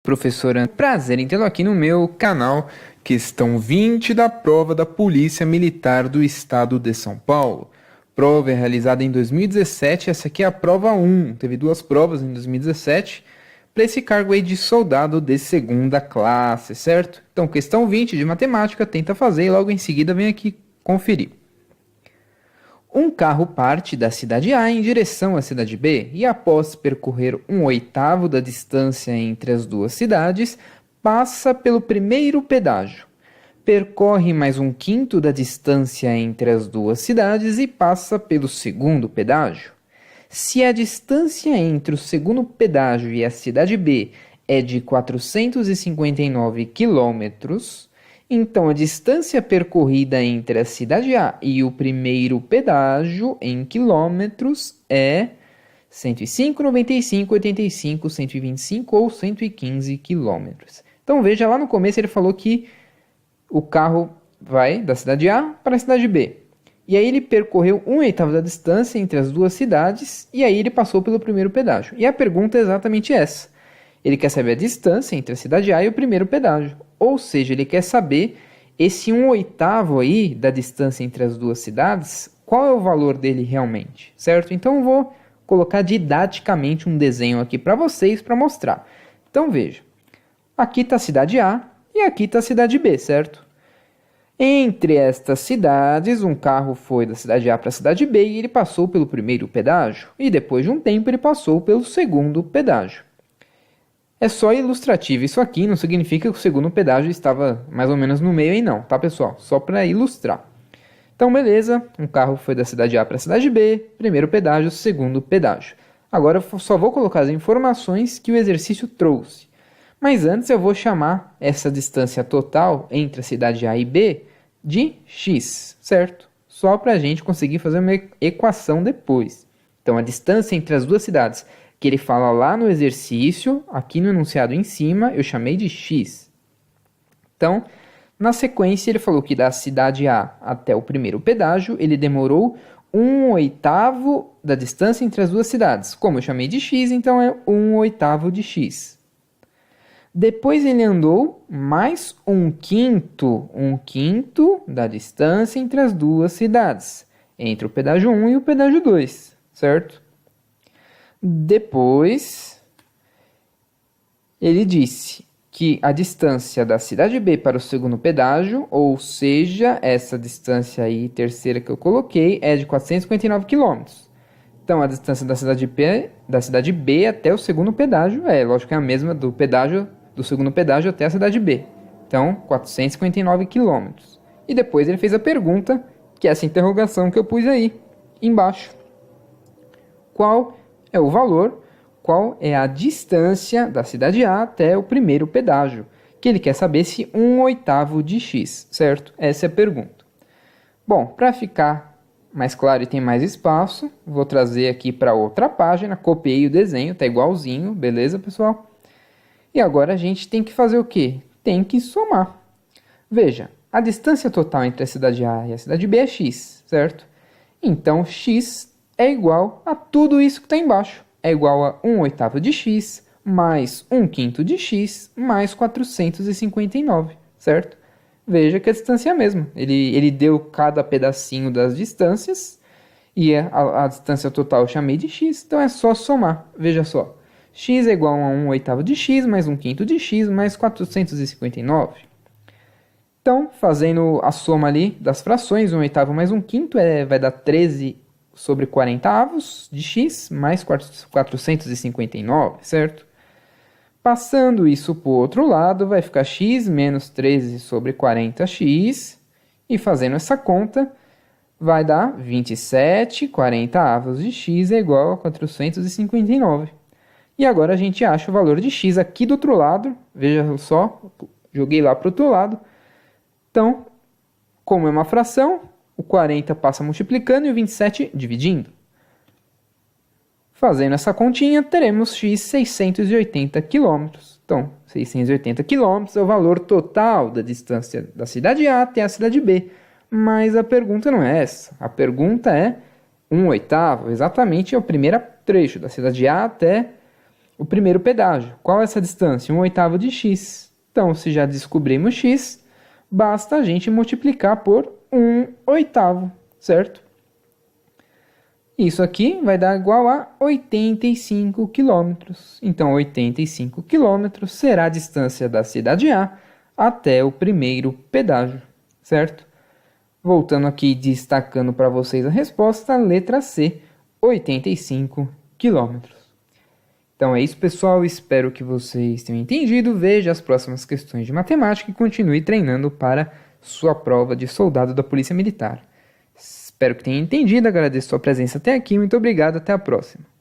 Professora, prazer em tê-lo aqui no meu canal. Questão 20 da prova da Polícia Militar do Estado de São Paulo. Prova realizada em 2017, essa aqui é a prova 1. Teve duas provas em 2017 para esse cargo aí de soldado de segunda classe, certo? Então, questão 20 de matemática, tenta fazer e logo em seguida vem aqui conferir. Um carro parte da cidade A em direção à cidade B e, após percorrer 1/8 da distância entre as duas cidades, passa pelo primeiro pedágio. Percorre mais 1/5 da distância entre as duas cidades e passa pelo segundo pedágio. Se a distância entre o segundo pedágio e a cidade B é de 459 quilômetros, então, a distância percorrida entre a cidade A e o primeiro pedágio em quilômetros é 105, 95, 85, 125 ou 115 quilômetros. Então, veja, lá no começo ele falou que o carro vai da cidade A para a cidade B. E aí ele percorreu 1/8 da distância entre as duas cidades e aí ele passou pelo primeiro pedágio. E a pergunta é exatamente essa. Ele quer saber a distância entre a cidade A e o primeiro pedágio. Ou seja, ele quer saber esse 1/8 aí da distância entre as duas cidades, qual é o valor dele realmente, certo? Então eu vou colocar didaticamente um desenho aqui para vocês para mostrar. Então veja, aqui está a cidade A e aqui está a cidade B, certo? Entre estas cidades, um carro foi da cidade A para a cidade B e ele passou pelo primeiro pedágio. E depois de um tempo ele passou pelo segundo pedágio. É só ilustrativo, isso aqui não significa que o segundo pedágio estava mais ou menos no meio aí não, tá pessoal? Só para ilustrar. Então beleza, um carro foi da cidade A para a cidade B, primeiro pedágio, segundo pedágio. Agora eu só vou colocar as informações que o exercício trouxe. Mas antes eu vou chamar essa distância total entre a cidade A e B de x, certo? Só para a gente conseguir fazer uma equação depois. Então a distância entre as duas cidades que ele fala lá no exercício, aqui no enunciado em cima, eu chamei de x. Então, na sequência, ele falou que da cidade A até o primeiro pedágio, ele demorou 1/8 da distância entre as duas cidades. Como eu chamei de x, então é 1/8 de x. Depois ele andou mais 1/5 da distância entre as duas cidades, entre o pedágio 1 e o pedágio 2, certo? Depois, ele disse que a distância da cidade B para o segundo pedágio, ou seja, essa distância aí terceira que eu coloquei, é de 459 km. Então, a distância da cidade B até o segundo pedágio lógico que é a mesma do segundo pedágio até a cidade B. Então, 459 km. E depois ele fez a pergunta, que é essa interrogação que eu pus aí embaixo. Qual é o valor, qual é a distância da cidade A até o primeiro pedágio, que ele quer saber se 1/8 de x, certo? Essa é a pergunta. Bom, para ficar mais claro e tem mais espaço, vou trazer aqui para outra página, copiei o desenho, tá igualzinho, beleza, pessoal? E agora a gente tem que fazer o quê? Tem que somar. Veja, a distância total entre a cidade A e a cidade B é x, certo? Então, x é igual a tudo isso que está embaixo. É igual a 1/8 de x mais 1/5 de x mais 459, certo? Veja que a distância é a mesma. Ele deu cada pedacinho das distâncias e a distância total eu chamei de x, então é só somar. Veja só, x é igual a 1/8 de x mais 1/5 de x mais 459. Então, fazendo a soma ali das frações, 1/8 mais 1/5 vai dar 13 sobre 40 avos de x mais 459, certo? Passando isso para o outro lado, vai ficar x menos 13 sobre 40x. E fazendo essa conta, vai dar 27 40 avos de x é igual a 459. E agora a gente acha o valor de x aqui do outro lado. Veja só, joguei lá para o outro lado. Então, como é uma fração, o 40 passa multiplicando e o 27 dividindo. Fazendo essa continha, teremos x 680 km. Então, 680 km é o valor total da distância da cidade A até a cidade B. Mas a pergunta não é essa. A pergunta é 1/8. Exatamente é o primeiro trecho da cidade A até o primeiro pedágio. Qual é essa distância? 1/8 de x. Então, se já descobrimos x, basta a gente multiplicar por 1/8, certo? Isso aqui vai dar igual a 85 quilômetros. Então, 85 quilômetros será a distância da cidade A até o primeiro pedágio, certo? Voltando aqui, destacando para vocês a resposta, letra C, 85 quilômetros. Então é isso, pessoal. Espero que vocês tenham entendido. Veja as próximas questões de matemática e continue treinando para sua prova de soldado da Polícia Militar. Espero que tenha entendido. Agradeço sua presença até aqui. Muito obrigado. Até a próxima.